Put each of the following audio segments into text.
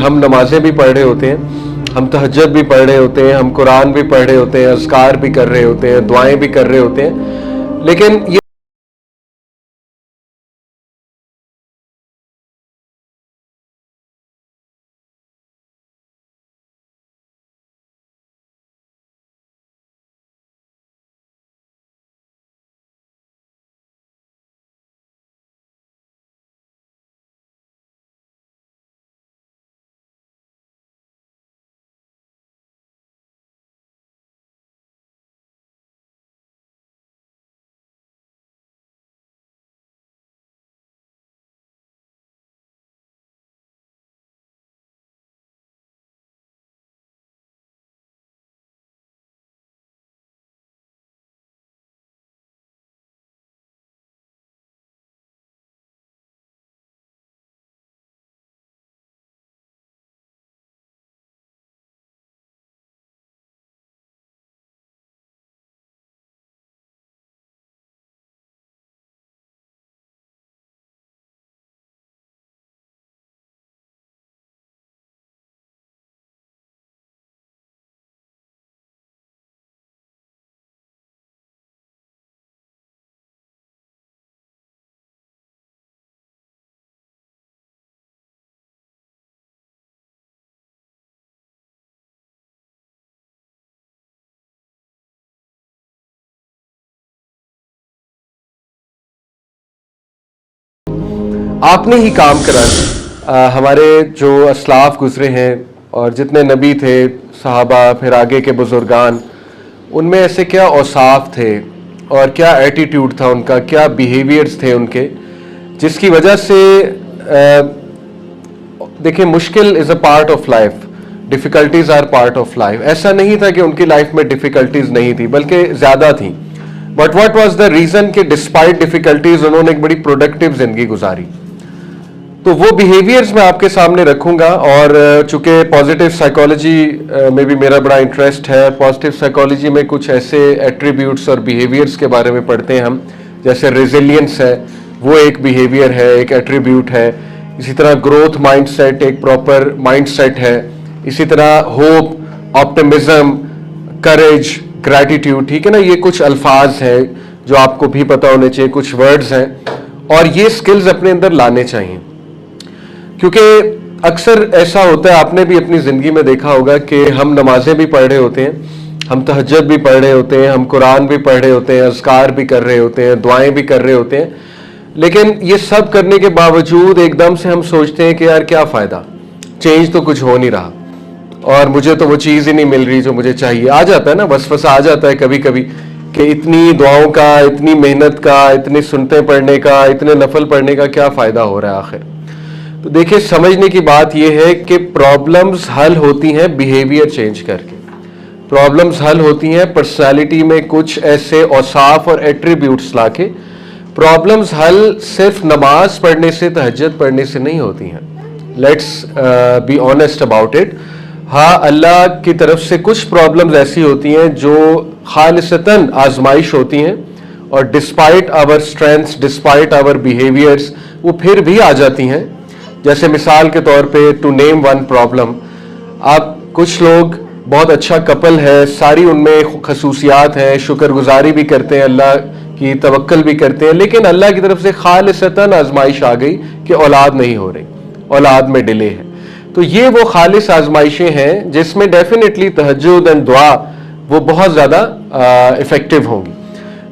हम नमाजें भी पढ़ रहे होते हैं, हम तहज्जुद भी पढ़ रहे होते हैं, हम कुरान भी पढ़ रहे होते हैं, अज़कार भी कर रहे होते हैं, दुआएं भी कर रहे होते हैं, लेकिन ये आपने ही काम करा। हमारे जो असलाफ गुजरे हैं और जितने नबी थे, सहाबा, फिर आगे के बुजुर्गान, उनमें ऐसे क्या औसाफ थे और क्या एटीट्यूड था उनका, क्या बिहेवियर्स थे उनके, जिसकी वजह से देखिए, मुश्किल is a part of life, difficulties are part of life. ऐसा नहीं था कि उनकी लाइफ में डिफ़िकल्टीज नहीं थी, बल्कि ज़्यादा थी। But what was the reason कि डिस्पाइट डिफ़िकल्टीज उन्होंने एक बड़ी प्रोडक्टिव ज़िंदगी गुजारी। तो वो बिहेवियर्स मैं आपके सामने रखूंगा, और चूंकि पॉजिटिव साइकोलॉजी में भी मेरा बड़ा इंटरेस्ट है, पॉजिटिव साइकोलॉजी में कुछ ऐसे एट्रीब्यूट्स और बिहेवियर्स के बारे में पढ़ते हैं हम, जैसे रेजिलियंस है, वो एक बिहेवियर है, एक एट्रीब्यूट है। इसी तरह ग्रोथ माइंडसेट एक प्रॉपर माइंडसेट है। इसी तरह होप, ऑप्टिमिज्म, करेज, ग्रैटिट्यूड, ठीक है ना, ये कुछ अल्फाज हैं जो आपको भी पता होने चाहिए, कुछ वर्ड्स हैं, और ये स्किल्स अपने अंदर लाने चाहिए। क्योंकि अक्सर ऐसा होता है, आपने भी अपनी ज़िंदगी में देखा होगा कि हम नमाजें भी पढ़ रहे होते हैं, हम तहज्जुद भी पढ़ रहे होते हैं, हम कुरान भी पढ़ रहे होते हैं, अज़कार भी कर रहे होते हैं, दुआएं भी कर रहे होते हैं, लेकिन ये सब करने के बावजूद एकदम से हम सोचते हैं कि यार क्या फ़ायदा, चेंज तो कुछ हो नहीं रहा और मुझे तो वो चीज़ ही नहीं मिल रही जो मुझे चाहिए। आ जाता है ना, वसवसा आ जाता है कभी कभी कि इतनी दुआओं का, इतनी मेहनत का, इतनी सुन्नतें पढ़ने का, इतने नफल पढ़ने का क्या फ़ायदा हो रहा है आखिर। तो देखिए, समझने की बात यह है कि प्रॉब्लम्स हल होती हैं बिहेवियर चेंज करके। प्रॉब्लम्स हल होती हैं पर्सनालिटी में कुछ ऐसे औसाफ और एट्रीब्यूट्स लाके। प्रॉब्लम्स हल सिर्फ नमाज पढ़ने से, तहज्जुद पढ़ने से नहीं होती हैं। Let's be honest about it. हाँ, अल्लाह की तरफ से कुछ प्रॉब्लम्स ऐसी होती हैं जो खालिसतन आजमाइश होती हैं, और despite our strengths, despite our behaviours, वो फिर भी आ जाती हैं। जैसे मिसाल के तौर पे, टू नेम वन प्रॉब्लम, आप कुछ लोग बहुत अच्छा कपल है, सारी उनमें खसूसियात हैं, शुक्रगुजारी भी करते हैं, अल्लाह की तवक्कल भी करते हैं, लेकिन अल्लाह की तरफ से खालिसतन आजमाइश आ गई कि औलाद नहीं हो रही, औलाद में डिले है। तो ये वो खालिस आजमाइशें हैं जिसमें डेफिनेटली तहज्जुद एंड दुआ वो बहुत ज़्यादा इफेक्टिव होंगी।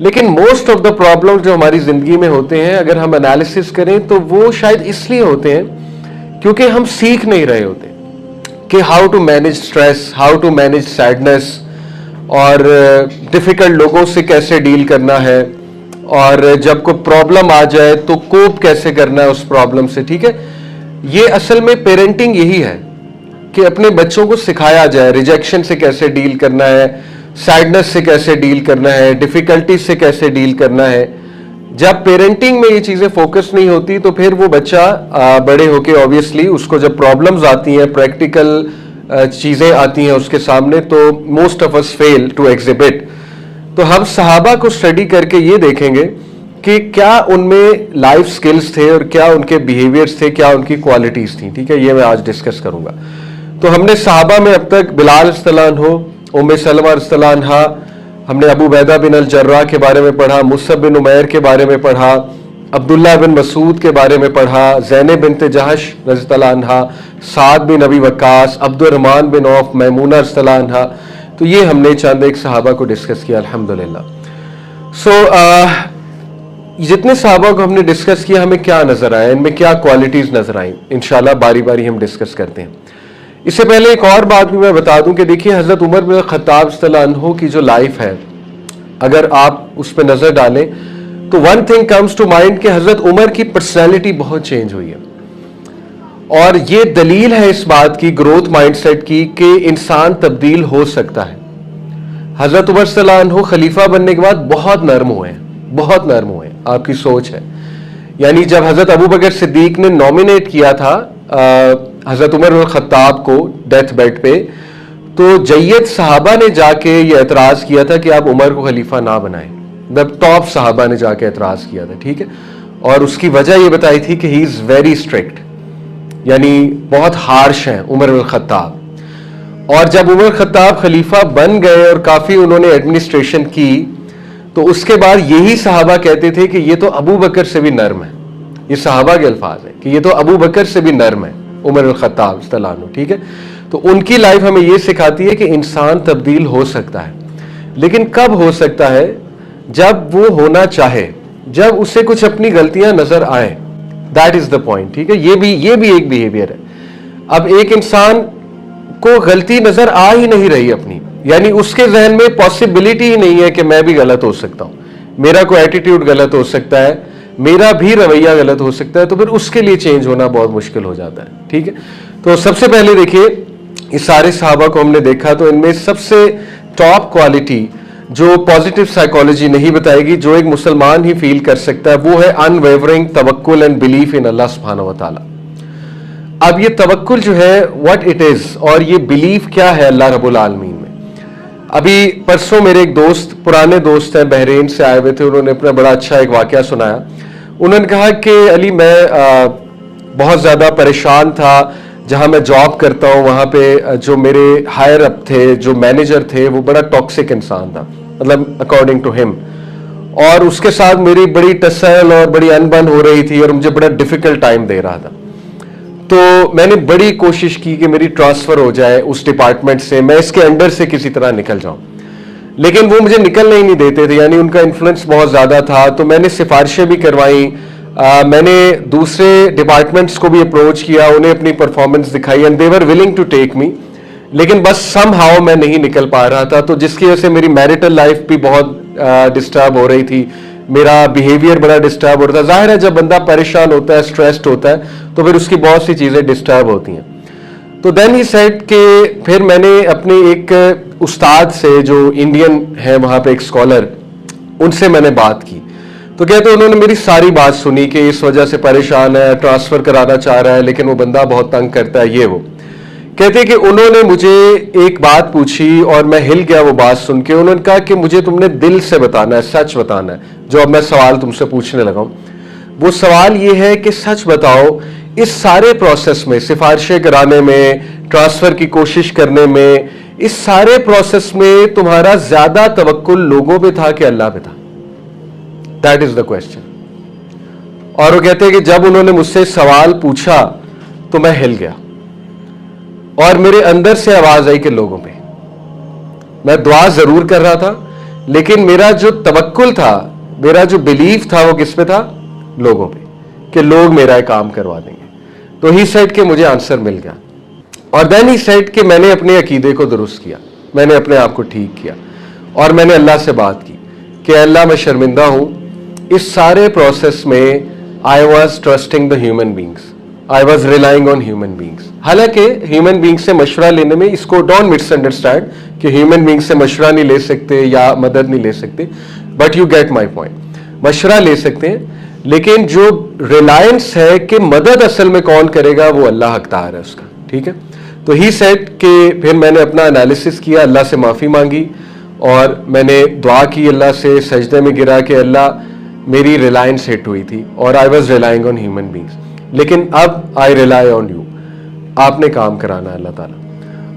लेकिन मोस्ट ऑफ द प्रॉब्लम जो हमारी ज़िंदगी में होते हैं, अगर हम एनालिसिस करें तो वो शायद इसलिए होते हैं क्योंकि हम सीख नहीं रहे होते कि how to manage stress, how to manage sadness, और डिफ़िकल्ट लोगों से कैसे डील करना है, और जब कोई प्रॉब्लम आ जाए तो कोप कैसे करना है उस प्रॉब्लम से। ठीक है, ये असल में पेरेंटिंग यही है कि अपने बच्चों को सिखाया जाए रिजेक्शन से कैसे डील करना है, सैडनेस से कैसे डील करना है, डिफ़िकल्टी से कैसे डील करना है। जब पेरेंटिंग में ये चीज़ें फोकस नहीं होती तो फिर वो बच्चा बड़े होके ऑब्वियसली उसको जब प्रॉब्लम्स आती हैं, प्रैक्टिकल चीज़ें आती हैं उसके सामने, तो most of us fail to exhibit. तो हम सहाबा को स्टडी करके ये देखेंगे कि क्या उनमें लाइफ स्किल्स थे और क्या उनके बिहेवियर्स थे, क्या उनकी क्वालिटीज थी। ठीक है, ये मैं आज डिस्कस करूंगा। तो हमने सहाबा में अब तक बिलाल रज़ियल्लाहु अन्हु, उम्मे सलमा रज़ियल्लाहु अन्हा, हमने अबू बैदा बिन अल जर्राह के बारे में पढ़ा, मुसअब बिन उमैर के बारे में पढ़ा, अब्दुल्ला बिन मसूद के बारे में पढ़ा, ज़ैनब बिन्त जहश रज़ियल्लाहु अन्हा, साद बिन अबी वक्कास, अब्दुर्रहमान बिन औफ, मैमूना रज़ियल्लाहु अन्हा। तो ये हमने चंद एक सहाबा को डिस्कस किया अल्हम्दुलिल्लाह। जितने सहाबा को हमने डिस्कस किया, हमें क्या नजर आया, इनमें क्या क्वालिटीज नजर आई, इंशाल्लाह बारी बारी हम डिस्कस करते हैं। इससे पहले एक और बात भी मैं बता दूं कि देखिए हजरत उमर बिन खत्ताब रज़ियल्लाहु अन्हु की जो लाइफ है, अगर आप उस पर नजर डालें तो one thing comes to mind कि हजरत उमर की पर्सनैलिटी बहुत चेंज हुई है। और ये दलील है इस बात की, ग्रोथ माइंडसेट की, कि इंसान तब्दील हो सकता है। हजरत उमर सल्लल्लाहु अलैहि खलीफा बनने के बाद बहुत नर्म हुए हैं, बहुत नर्म हुए हैं। आपकी सोच है, यानी जब हजरत अबू बकर सिद्दीक ने नॉमिनेट किया था हजरत उमर बिन खत्ताब को डेथ बेड पे, तो जय्यद सहाबा ने जाके ये एतराज किया था कि आप उमर को खलीफा ना बनाएं। टॉप सहाबा ने जाके एतराज किया था। ठीक है, और उसकी वजह ये बताई थी कि ही इज वेरी स्ट्रिक्ट, यानी बहुत हार्श हैं उमर बिन खत्ताब। और जब उमर खत्ताब खलीफा बन गए और काफी उन्होंने एडमिनिस्ट्रेशन की, तो उसके बाद यही सहाबा कहते थे कि ये तो अबू बकर से भी नर्म है। ये सहाबा के अल्फाज है कि ये तो अबू बकर से भी नर्म है उमर बिन खत्ताब रज़ियल्लाहु अन्हु। ठीक है, तो उनकी लाइफ हमें ये सिखाती है कि इंसान तब्दील हो सकता है, लेकिन कब हो सकता है? जब वो होना चाहे, जब उसे कुछ अपनी गलतियां नजर आए। That is the point. ठीक है, ये भी एक बिहेवियर है। अब एक इंसान को गलती नजर आ ही नहीं रही अपनी, यानी उसके जहन में पॉसिबिलिटी ही नहीं है कि मैं भी गलत हो सकता हूं, मेरा कोई एटीट्यूड गलत हो सकता है, मेरा भी रवैया गलत हो सकता है, तो फिर उसके लिए चेंज होना बहुत मुश्किल हो जाता है। ठीक है, तो सबसे पहले देखिए इस सारे सहाबा को हमने देखा, तो इनमें सबसे टॉप क्वालिटी जो पॉजिटिव साइकोलॉजी नहीं बताएगी, जो एक मुसलमान ही फील कर सकता है, वो है अनवेवरिंग तवक्कुल एंड बिलीफ इन अल्लाह सुब्हानहू व तआला। अब ये तवक्कुल जो है व्हाट इट इज, और ये बिलीफ क्या है अल्लाह रब्बुल आलमीन में। अभी परसों मेरे एक दोस्त, पुराने दोस्त हैं, बहरीन से आए हुए थे, उन्होंने अपना बड़ा अच्छा एक वाकया सुनाया। उन्होंने कहा कि अली मैं बहुत ज्यादा परेशान था, जहां मैं जॉब करता हूं वहां पे जो मेरे हायर अप थे, जो मैनेजर थे, वो बड़ा टॉक्सिक इंसान था, मतलब अकॉर्डिंग टू हिम, और उसके साथ मेरी बड़ी टसल और बड़ी अनबन हो रही थी और मुझे बड़ा डिफिकल्ट टाइम दे रहा था। तो मैंने बड़ी कोशिश की कि मेरी ट्रांसफर हो जाए उस डिपार्टमेंट से, मैं इसके अंडर से किसी तरह निकल जाऊं, लेकिन वो मुझे निकलने ही नहीं देते थे, यानी उनका इन्फ्लुएंस बहुत ज्यादा था। तो मैंने सिफारिशें भी करवाई, मैंने दूसरे डिपार्टमेंट्स को भी अप्रोच किया, उन्हें अपनी परफॉर्मेंस दिखाई, and they were willing to take me, लेकिन बस समहाउ मैं नहीं निकल पा रहा था। तो जिसकी वजह से मेरी मैरिटल लाइफ भी बहुत डिस्टर्ब हो रही थी, मेरा बिहेवियर बड़ा डिस्टर्ब हो रहा था। जाहिर है जब बंदा परेशान होता है, स्ट्रेस्ड होता है, तो फिर उसकी बहुत सी चीजें डिस्टर्ब होती हैं। तो देन ही सेड कि फिर मैंने अपने एक उस्ताद से जो इंडियन है वहां पे, एक स्कॉलर, उनसे मैंने बात की। तो कहते उन्होंने मेरी सारी बात सुनी कि इस वजह से परेशान है, ट्रांसफर कराना चाह रहा है, लेकिन वो बंदा बहुत तंग करता है, ये वो। कहते कि उन्होंने मुझे एक बात पूछी और मैं हिल गया वो बात सुन के। उन्होंने कहा कि मुझे तुमने दिल से बताना है, सच बताना है। जो अब मैं सवाल तुमसे पूछने लगा हूं, वो सवाल ये है कि सच बताओ, इस सारे प्रोसेस में, सिफारिशें कराने में, ट्रांसफर की कोशिश करने में, इस सारे प्रोसेस में तुम्हारा ज्यादा तवक्कुल लोगों पे था कि अल्लाह पे था? That is the question. और वो कहते हैं कि जब उन्होंने मुझसे सवाल पूछा तो मैं हिल गया और मेरे अंदर से आवाज आई कि लोगों पे। मैं दुआ जरूर कर रहा था, लेकिन मेरा जो तवक्कुल था, मेरा जो बिलीफ था, वो किस पे था? लोगों पे, कि लोग मेरा काम करवा देंगे। तो ही सेड कि मुझे आंसर मिल गया। और देन ही सेड कि मैंने अपने अकीदे को दुरुस्त किया, मैंने अपने आप को ठीक किया, और मैंने अल्लाह से बात की कि अल्लाह मैं शर्मिंदा हूं, इस सारे प्रोसेस में I was trusting the human beings, I was relying on human beings. हालांकि ह्यूमन बींग्स से मशवरा लेने में, इसको डोंट मिसअंडरस्टैंड कि ह्यूमन बींग्स से मशवरा नहीं ले सकते या मदद नहीं ले सकते, but you get my point. मशवरा ले सकते हैं, लेकिन जो रिलायंस है कि मदद असल में कौन करेगा, वो अल्लाह हकदार है उसका। ठीक है, तो ही सेड कि फिर मैंने अपना एनालिसिस किया, अल्लाह से माफ़ी मांगी और मैंने दुआ की, अल्लाह से सजदे में गिरा कि अल्लाह मेरी रिलायंस हिट हुई थी और I was relying on human beings, लेकिन अब आई रिलाई ऑन यू, आपने काम कराना है अल्लाह ताला।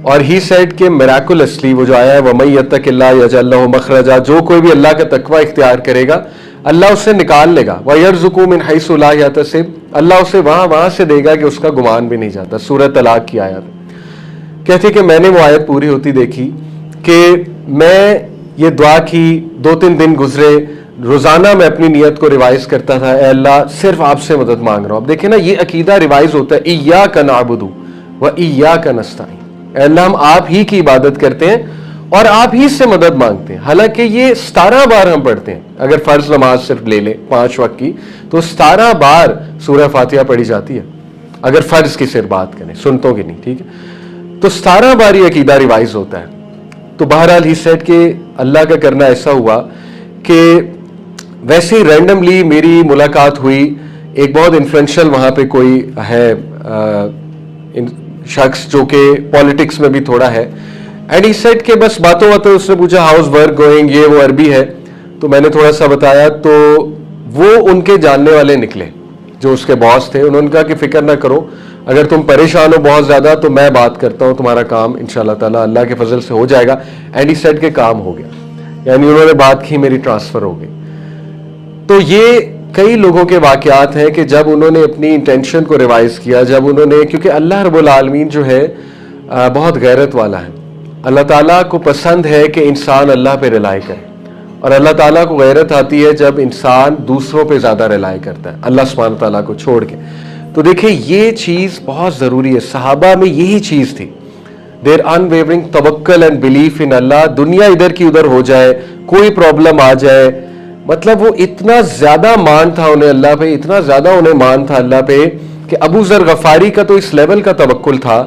और ही सेड कि मिराकुलसली वो जो आया है वमन यत्तकिल्लाह यजअल लहू मखरजा, जो कोई भी अल्लाह का तकवा इख्तियार करेगा अल्लाह उसे निकाल लेगा, वयरज़ुकू मिन हैसु ला यहतसिब, अल्लाह उसे वहां से देगा कि उसका गुमान भी नहीं जाता। सूरह तलाक की आयत कहती कि मैंने वो आयत पूरी होती देखी कि मैं ये दुआ की, 2-3 दिन गुजरे, रोजाना मैं अपनी नीयत को रिवाइज करता था, ए अल्लाह सिर्फ आपसे मदद मांग रहा हूं। अब देखिए ना, ये अकीदा रिवाइज होता है, इय्याका नअबुदु व इय्याका नस्तईन, अल्लाह हम आप ही की इबादत करते हैं और आप ही से मदद मांगते हैं। हालांकि ये 17 बार हम पढ़ते हैं, अगर फर्ज नमाज सिर्फ ले ले 5 वक्त की तो 17 बार सूरह फातिहा पढ़ी जाती है, अगर फर्ज की सिर्फ बात करें, सुन्नतों की नहीं, ठीक है। तो 17 बार ये अकीदा रिवाइज होता है। तो बहरहाल ही सेड कि अल्लाह का करना ऐसा हुआ कि वैसे ही रैंडमली मेरी मुलाकात हुई, एक बहुत इन्फ्लुएंशियल वहां पे कोई है शख्स जो कि पॉलिटिक्स में भी थोड़ा है, एंड ही सेड कि बस बातों बातों उसने पूछा हाउस वर्क गोइंग, ये वो अरबी है, तो मैंने थोड़ा सा बताया, तो वो उनके जानने वाले निकले जो उसके बॉस थे। उन्होंने कहा कि फिक्र ना करो, अगर तुम परेशान हो बहुत ज्यादा तो मैं बात करता हूं, तुम्हारा काम इंशाल्लाह ताला अल्लाह के फजल से हो जाएगा। एंड ही सेड के काम हो गया, यानी उन्होंने बात की, मेरी ट्रांसफर हो गई। तो ये कई लोगों के वाकयात हैं कि जब उन्होंने अपनी इंटेंशन को रिवाइज किया, जब उन्होंने, क्योंकि अल्लाह रब्बुल आलमीन जो है बहुत गैरत वाला है, अल्लाह ताला को पसंद है कि इंसान अल्लाह पे रिलाई करे, और अल्लाह ताला को गैरत आती है जब इंसान दूसरों पे ज्यादा रिलाई करता है, अल्लाह सुब्हानहू ताला को छोड़ के। तो देखिए ये चीज बहुत जरूरी है, सहाबा में यही चीज थी, देयर अनवेवरिंग तवक्कल एंड बिलीफ इन अल्लाह। दुनिया इधर की उधर हो जाए, कोई प्रॉब्लम आ जाए, मतलब वो इतना ज्यादा मान था उन्हें अल्लाह पे, इतना ज्यादा उन्हें मान था अल्लाह पे कि अबू जर गफारी का तो इस लेवल का तवक्कुल था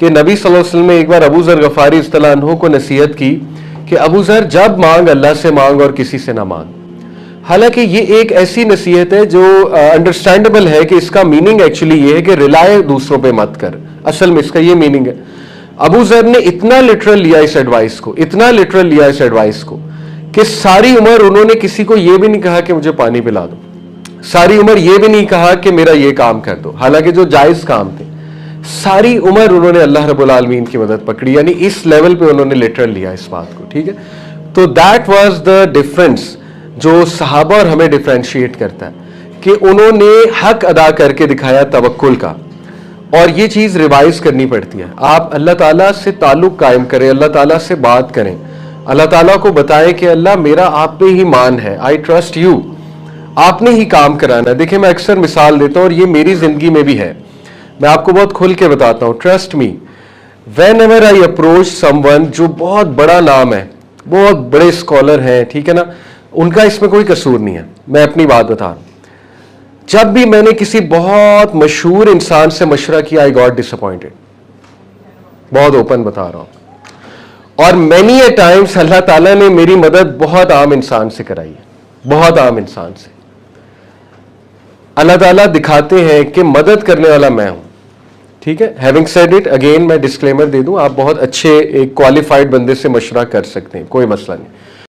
कि नबी सल्लल्लाहु अलैहि वसल्लम ने एक बार अबू जर गफारी रज़ियल्लाहु अन्हु को नसीहत की कि अबू जर जब मांग अल्लाह से मांग और किसी से ना मांग। हालांकि ये एक ऐसी नसीहत है जो अंडरस्टैंडेबल है कि इसका मीनिंग एक्चुअली ये है कि रिलाय दूसरों पे मत कर, असल में इसका ये मीनिंग है। अबू जर ने इतना लिटरल लिया इस एडवाइस को, इतना लिटरल लिया इस एडवाइस को कि सारी उम्र उन्होंने किसी को ये भी नहीं कहा कि मुझे पानी पिला दो, सारी उम्र ये भी नहीं कहा कि मेरा ये काम कर दो, हालांकि जो जायज काम थे, सारी उम्र उन्होंने अल्लाह रब्बुल आलमीन की मदद पकड़ी, यानी इस लेवल पे उन्होंने लिटरल लिया इस बात को, ठीक है। तो दैट वाज द डिफरेंस जो सहाबा और हमें डिफरेंशिएट करता है कि उन्होंने हक अदा करके दिखाया तवक्कुल का, और ये चीज रिवाइज करनी पड़ती है। आप अल्लाह ताला से ताल्लुक कायम करें, अल्लाह ताला से बात करें, अल्लाह ताला को बताएं कि अल्लाह मेरा आप पे ही मान है, आई ट्रस्ट यू, आपने ही काम कराना है। देखिए मैं अक्सर मिसाल देता हूं और ये मेरी जिंदगी में भी है, मैं आपको बहुत खुल के बताता हूं, trust me, when ever I approach someone जो बहुत बड़ा नाम है, बहुत बड़े स्कॉलर हैं, ठीक है ना, उनका इसमें कोई कसूर नहीं है, मैं अपनी बात बता रहा हूं, जब भी मैंने किसी बहुत मशहूर इंसान से मशवरा किया आई गॉट डिसअपॉइंटेड, बहुत ओपन बता रहा हूं। और मैनी ए टाइम्स अल्लाह ताला ने मेरी मदद बहुत आम इंसान से कराई है, बहुत आम इंसान से। अल्लाह ताला दिखाते हैं कि मदद करने वाला मैं हूं, ठीक है। हैविंग सेड इट, अगेन मैं डिस्क्लेमर दे दूं, आप बहुत अच्छे एक क्वालिफाइड बंदे से मशवरा कर सकते हैं, कोई मसला नहीं।